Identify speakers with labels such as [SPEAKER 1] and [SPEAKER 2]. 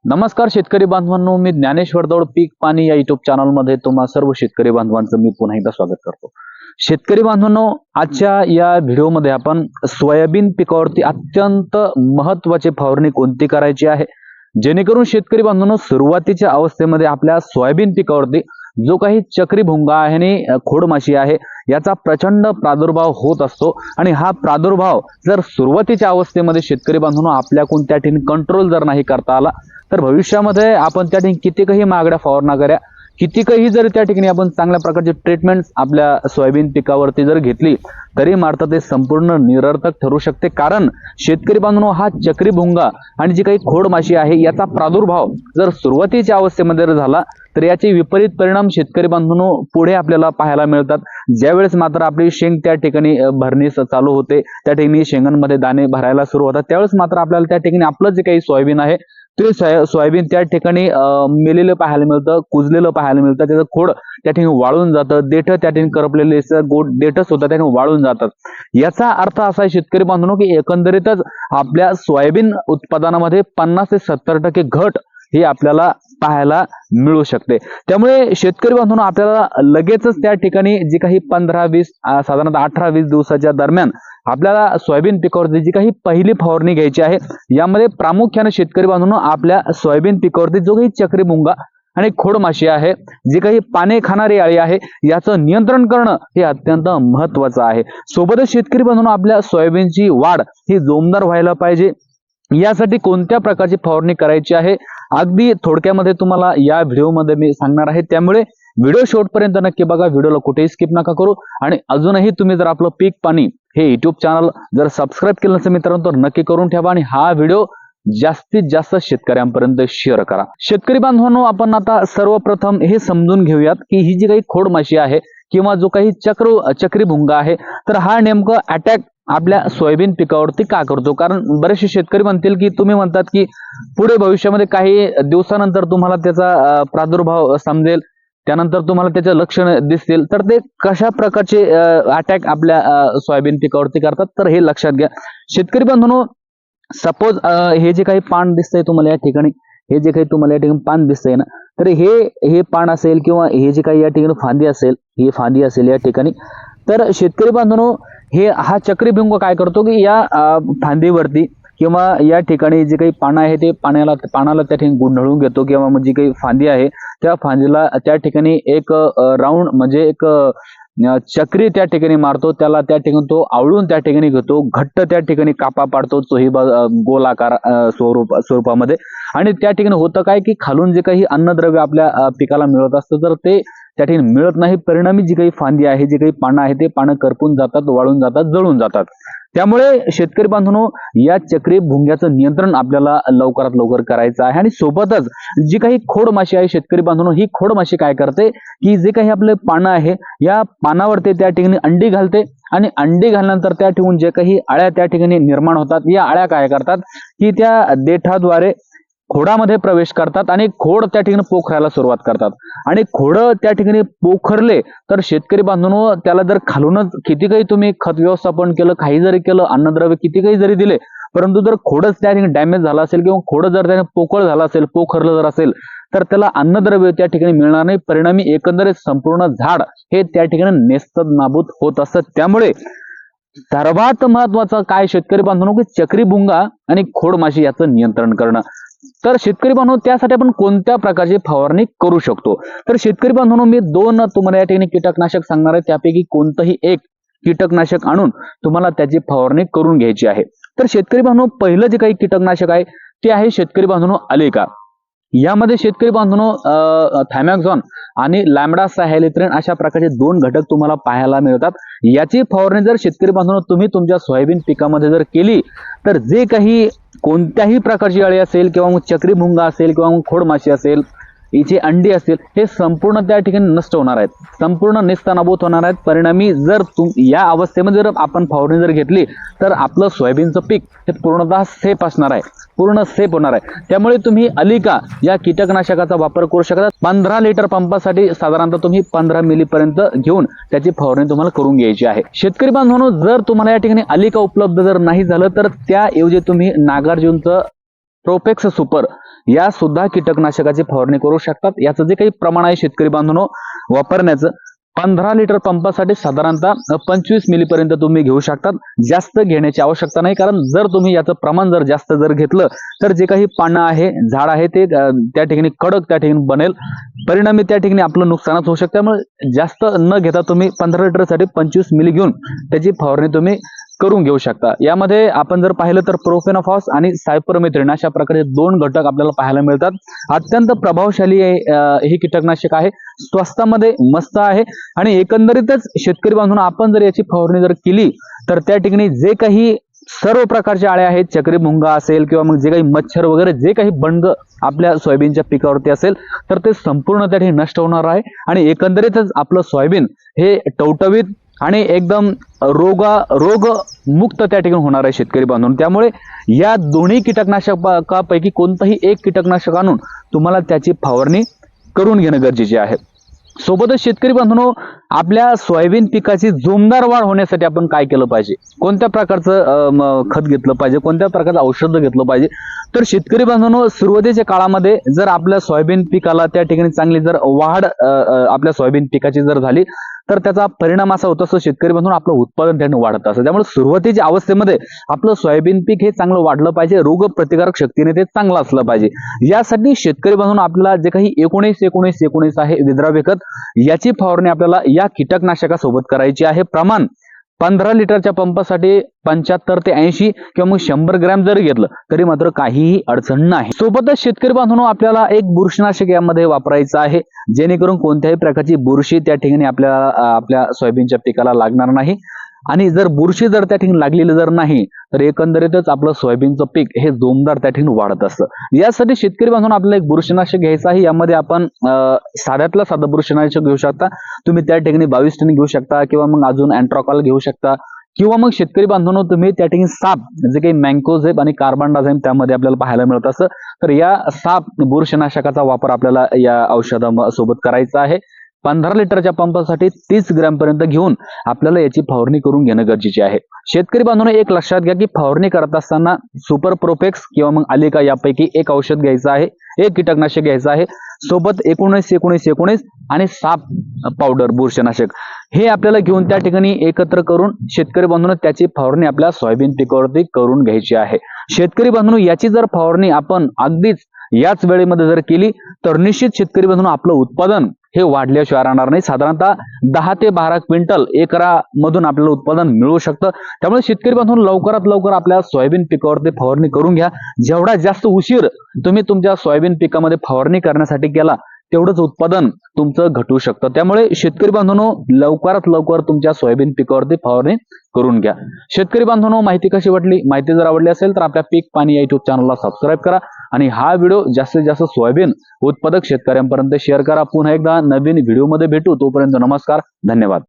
[SPEAKER 1] नमस्कार शेतकरी बांधवांनो, मी ज्ञानेश्वर दौड पीक पाणी या युट्यूब चॅनल मध्ये तुम्हा सर्व शेतकरी बांधवांचं मी पुन्हा एकदा स्वागत करतो। शेतकरी बांधवांनो, आजच्या या व्हिडिओमध्ये आपण सोयाबीन पिकावरती अत्यंत महत्त्वाची फवारणी कोणती करायची आहे, जेणेकरून शेतकरी बांधवांनो सुरुवातीच्या अवस्थेमध्ये आपल्या सोयाबीन पिकावरती जो काही चक्री भुंगा आहे आणि खोडमाशी आहे याचा प्रचंड प्रादुर्भाव होत असतो आणि हा प्रादुर्भाव जर सुरुवातीच्या अवस्थेमध्ये शेतकरी बांधवांनो आपल्याकडून त्या ठिकाणी कंट्रोल जर नाही करता आला तर भविष्यामध्ये आपण त्या ठिकाणी कितीकही महागड्या फवारण्या करा, कितीकही जर त्या ठिकाणी आपण चांगल्या प्रकारचे ट्रीटमेंट आपल्या सोयाबीन पिकावरती जर घेतली तरी मात्र ते संपूर्ण निरर्थक ठरू शकते। कारण शेतकरी बांधवांनो हा चक्री भुंगा आणि जी काही खोडमाशी आहे याचा प्रादुर्भाव जर सुरुवातीच्या अवस्थेमध्ये झाला तर याचे विपरीत परिणाम शेतकरी बांधवांनो पुढे आपल्याला पाहायला मिळतात। ज्यावेळेस मात्र आपली शेंग त्या ठिकाणी भरण्यास चालू होते, त्या ठिकाणी शेंगांमध्ये दाणे भरायला सुरू होतात, त्यावेळेस मात्र आपल्याला त्या ठिकाणी आपलं जे काही सोयाबीन आहे ते सोयाबीन त्या ठिकाणी मेलेलं पाहायला मिळतं, कुजलेलं पाहायला मिळतं, त्याचं खोड त्या ठिकाणी वाळून जातं, देठ त्या ठिकाणी करपलेले गोड देठ सुद्धा त्या ठिकाणी वाळून जातात। याचा अर्थ असा आहे शेतकरी बांधवांनो की एकंदरीतच आपल्या सोयाबीन उत्पादनामध्ये 50 ते 70% घट ही आपल्याला पाहायला मिळू शकते। त्यामुळे शेतकरी बांधवांनो आपल्याला लगेचच त्या ठिकाणी जी काही 15-20 साधारणतः 18-20 दिवसाच्या दरम्यान आपल्याला सोयाबीन पिकावरती जी काही पहिली फवारणी घ्यायची आहे, यामध्ये प्रामुख्याने शेतकरी बांधवांनो आपल्या सोयाबीन पिकावरती जो काही चक्री भुंगा आणि खोडमाशी आहे, जी काही पाने खाणारी अळी आहे, याचं नियंत्रण करणं हे अत्यंत महत्त्वाचं आहे। सोबतच शेतकरी बांधवांनो आपल्या सोयाबीनची वाढ ही जोमदार व्हायला पाहिजे, यासाठी कोणत्या प्रकारची फवारणी करायची आहे अगदी थोडक्यामध्ये तुम्हाला या व्हिडिओमध्ये मी सांगणार आहे। त्यामुळे व्हिडिओ शेवटपर्यंत नक्की बघा, व्हिडिओला कुठेही स्किप नका करू आणि अजूनही तुम्ही जर आपलं पीक पाणी हे युट्यूब चॅनल जर सबस्क्राईब केलं नसेल मित्रांनो तर नक्की करून ठेवा आणि हा व्हिडिओ जास्तीत जास्त शेतकऱ्यांपर्यंत शेअर करा। शेतकरी बांधवांनो आपण आता सर्वप्रथम हे समजून घेऊयात की ही जी काही खोडमाशी आहे किंवा जो काही चक्री भुंगा आहे तर हा नेमकं अटॅक आपल्या सोयाबीन पिकावरती का करतो। कारण बरेचसे शेतकरी म्हणतील की तुम्ही म्हणतात की पुढे भविष्यामध्ये काही दिवसानंतर तुम्हाला त्याचा प्रादुर्भाव समजेल, त्यानंतर तुम्हाला त्याचे लक्षण दिसतील, तर ते कशा प्रकारचे अटॅक आपल्या सोयाबीन पिकावरती करतात तर हे लक्षात घ्या। शेतकरी बांधवांनो सपोज हे जे काही पान दिसतंय तुम्हाला या ठिकाणी, हे जे काही तुम्हाला या ठिकाणी पान दिसतंय ना, तर हे पान असेल किंवा हे जे काही या ठिकाणी फांदी असेल, ही फांदी असेल या ठिकाणी, तर शेतकरी बांधवांनो हा चक्री भुंगा काय करतो की या फांदीवरती किंवा या ठिकाणी जे काही पानं आहे ते पानाला त्या ठिकाणी गुंडाळून घेतो किंवा मग जी काही फांदी आहे त्या फांदीला त्या ठिकाणी एक राऊंड म्हणजे एक चक्री त्या ठिकाणी मारतो, त्याला त्या ठिकाणी तो आवळून त्या ठिकाणी घेतो, घट्ट त्या ठिकाणी कापा पाडतो चोही गोलाकार स्वरूपामध्ये। आणि त्या ठिकाणी होतं काय की खालून जे काही अन्नद्रव्य आपल्या पिकाला मिळत असतं तर ते त्या ठिकाणी मिळत नाही, परिणामी जी काही फांदी आहे, जी काही पानं आहे ते पानं करपून जातात, वाळून जातात, जळून जातात। त्यामुळे शेतकरी बांधवांनो या चक्री भुंग्याचं नियंत्रण आपल्याला लवकरात लवकर करायचं आहे। आणि सोबतच जी काही खोडमाशी आहे शेतकरी बांधवांनो, ही खोडमाशी काय करते की जे काही आपले पानं आहे या पानावरती त्या ठिकाणी अंडी घालते आणि अंडी घालल्यानंतर त्या ठिकाणी जे काही अळ्या त्या ठिकाणी निर्माण होतात, या अळ्या काय करतात की त्या देठाद्वारे खोडामध्ये प्रवेश करतात आणि खोड त्या ठिकाणी पोखरायला सुरुवात करतात। आणि खोड त्या ठिकाणी पोखरले तर शेतकरी बांधवांनो त्याला जर खालूनच किती काही तुम्ही खत व्यवस्थापन केलं, काही जरी केलं, अन्नद्रव्य किती काही जरी दिले, परंतु जर खोडच त्या ठिकाणी डॅमेज झाला असेल किंवा खोड जर त्याने पोकळ झाला असेल, पोखरलं जर असेल तर त्याला अन्नद्रव्य त्या ठिकाणी मिळणार नाही, परिणामी एकंदरीत संपूर्ण झाड हे त्या ठिकाणी नेस्तनाबूत होत असतं। त्यामुळे सर्वात महत्वाचं काय शेतकरी बांधवांनो की चक्री भुंगा आणि खोडमाशी याचं नियंत्रण करणं। तर शेतकरी बांधवांनो त्यासाठी आपण कोणत्या प्रकारची फवारणी करू शकतो, तर शेतकरी बांधवांनो मी दोन तुम्हाला या ठिकाणी कीटकनाशक सांगणार आहे, त्यापैकी कोणतंही एक कीटकनाशक आणून तुम्हाला त्याची फवारणी करून घ्यायची आहे। तर शेतकरी बांधवांनो पहिलं जे काही कीटकनाशक आहे ते आहे शेतकरी बांधवांनो अलिका। यामध्ये शेतकरी बांधवांनो थायमॅक्झॉन आणि लॅम्बडासायहॅलिथ्रिन अशा प्रकारचे दोन घटक तुम्हाला पाहायला मिळतात। याची फवारणी जर शेतकरी बांधवांनो तुम्ही तुमच्या सोयाबीन पिकामध्ये जर केली तर जे काही कोणत्याही प्रकारची अळी असेल किंवा मग चक्री भुंगा असेल किंवा मग खोडमाशी असेल, हिचे अंडी असतील, हे संपूर्ण त्या ठिकाणी नष्ट होणार आहेत, संपूर्ण नेस्तनाबूत होणार आहेत। परिणामी जर या अवस्थेमध्ये जर आपण फवारणी जर घेतली तर आपलं सोयाबीनचं पीक हे पूर्णतः सेफ असणार आहे, पूर्ण सेफ होणार आहे। त्यामुळे तुम्ही अलिका या कीटकनाशकाचा वापर करू शकता। 15 लिटर पंपासाठी साधारणतः तुम्ही 15 मिली पर्यंत घेऊन त्याची फवारणी तुम्हाला करून घ्यायची आहे। शेतकरी बांधवांनो जर तुम्हाला या ठिकाणी अलिका उपलब्ध जर नाही झालं तर त्याऐवजी तुम्ही नागार्जुनचं प्रोपेक्स सुपर या सुद्धा कीटकनाशकाची फवारणी करू शकतात। याचं जे काही प्रमाण आहे शेतकरी बांधवांनो वापरण्याचं, 15 लिटर पंपासाठी साधारणतः 25 मिली पर्यंत तुम्ही घेऊ शकतात। जास्त घेण्याची आवश्यकता नाही, कारण जर तुम्ही याचं प्रमाण जर जास्त घेतलं तर जे काही पानं आहे, झाड आहे ते त्या ठिकाणी कडक त्या ठिकाणी बनेल, परिणामी त्या ठिकाणी आपलं नुकसानच होऊ शकतं। त्यामुळे जास्त न घेता तुम्ही 15 लिटरसाठी 25 मिली घेऊन त्याची फवारणी तुम्ही करून घेऊ शकता। यामध्ये आपण जर पाहिलं तर प्रोफेनोफॉस आणि सायपरमेथ्रिन अशा प्रकारे 2 घटक आपल्याला पाहायला मिळतात। अत्यंत प्रभावशाली हे कीटकनाशक आहे, स्वस्तामध्ये मस्त आहे आणि एकंदरीतच शेतकरी बांधवांनो आपण जर याची फवारणी जर केली तर त्या ठिकाणी जे काही सर्व प्रकारच्या आळ्या आहेत, चक्री मुंगा असेल किंवा मग जे काही मच्छर वगैरे जे काही बंड आपल्या सोयाबीनच्या पिकावरती असेल तर ते संपूर्ण त्या ठिकाणी नष्ट होणार आहे आणि एकंदरीतच आपलं सोयाबीन हे टवटवीत आणि एकदम रोग मुक्त त्या ठिकाणी होणार आहे शेतकरी बांधवांनो। त्यामुळे या दोन्ही कीटकनाशकापैकी कोणतंही एक कीटकनाशक आणून तुम्हाला त्याची फवारणी करून घेणं गरजेचे आहे। सोबतच शेतकरी बांधवांनो आपल्या सोयाबीन पिकाची जोमदार वाढ होण्यासाठी आपण काय केलं पाहिजे, कोणत्या प्रकारचं खत घेतलं पाहिजे, कोणत्या प्रकारचं औषध घेतलं पाहिजे, तर शेतकरी बांधवांनो सुरुवातीच्या काळामध्ये जर आपल्या सोयाबीन पिकाला त्या ठिकाणी चांगली जर वाढ आपल्या सोयाबीन पिकाची जर झाली तर त्याचा परिणाम असा होतो असं शेतकरी बांधवांनो आपलं उत्पादन त्याने वाढत असतं। त्यामुळे सुरुवातीच्या अवस्थेमध्ये आपलं सोयाबीन पीक हे चांगलं वाढलं पाहिजे, रोग प्रतिकारक शक्तीने ते चांगलं असलं पाहिजे। यासाठी शेतकरी बांधवांनो आपल्याला जे काही 19-19-19 आहे विद्राव्य खत याची फवारणी आपल्याला या कीटकनाशकासोबत करायची आहे। प्रमाण 15 लिटरच्या पंपासाठी 75 ते 80 किंवा मग 100 ग्रॅम जरी घेतलं तरी मात्र काहीही अडचण नाही। सोबतच शेतकरी बांधवांनो आपल्याला एक बुरशीनाशक यामध्ये वापरायचं आहे, जेणेकरून कोणत्याही प्रकारची बुरशी त्या ठिकाणी आपल्या सोयाबीनच्या पिकाला लागणार नाही आणि जर बुरशी जर त्या ठिकाणी लागलेली जर नाही तर एकंदरीतच आपलं सोयाबीनचं पीक हे जोमदार त्या ठिकाणी वाढत असतं। यासाठी शेतकरी बांधवांनो आपल्याला एक बुरशीनाशक घ्यायचं आहे। यामध्ये आपण साध्यातलं साधं बुरशीनाशक घेऊ शकता, तुम्ही त्या ठिकाणी 22 टन घेऊ शकता किंवा मग अजून अँट्राकॉल घेऊ शकता किंवा मग शेतकरी बांधवांनो तुम्ही त्या ठिकाणी साप जे काही मँकोझेब आणि कार्बनडाझाईम त्यामध्ये आपल्याला पाहायला मिळत असतं, तर या साप बुरशीनाशकाचा वापर आपल्याला या औषधासोबत करायचा आहे। 15 लिटरच्या पंपासाठी 30 ग्रॅम पर्यंत घेऊन आपल्याला याची फवारणी करून घेणं गरजेचे आहे। शेतकरी बांधवांनो एक लक्षात घ्या की फवारणी करत असताना सुपर प्रोफेक्स किंवा मग अलिका यापैकी एक औषध घ्यायचं आहे, एक कीटकनाशक घ्यायचं आहे, सोबत 19-19-19 आणि साप पावडर बुरशीनाशक हे आपल्याला घेऊन त्या ठिकाणी एकत्र करून शेतकरी बांधवांनो त्याची फवारणी आपल्या सोयाबीन पिकावरती करून घ्यायची आहे। शेतकरी बांधवांनो याची जर फवारणी आपण अगदीच याच वेळेमध्ये जर केली तर निश्चित शेतकरी बांधवांनो आपलं उत्पादन हे वाढल्याशिवाय राहणार नाही। साधारणतः 10 ते 12 क्विंटल एकरामधून आपल्याला उत्पादन मिळू शकतं। त्यामुळे शेतकरी बांधवांनो लवकरात लवकर आपल्या सोयाबीन पिकावरती फवारणी करून घ्या। जेवढा जास्त उशीर तुम्ही तुमच्या सोयाबीन पिकामध्ये फवारणी करण्यासाठी केला तेवढंच उत्पादन तुमचं घटू शकतं। त्यामुळे शेतकरी बांधवांनो लवकरात लवकर तुमच्या सोयाबीन पिकावरती फवारणी करून घ्या। शेतकरी बांधवांनो माहिती कशी वाटली, माहिती जर आवडली असेल तर आपल्या पीक पाणी या युट्यूब चॅनलला सबस्क्राईब करा आणि हा व्हिडिओ जास्तीत जास्त सोयाबीन उत्पादक शेतकऱ्यांपर्यंत शेअर करा। पुन्हा एकदा नवीन व्हिडिओमध्ये भेटू, तोपर्यंत नमस्कार, धन्यवाद।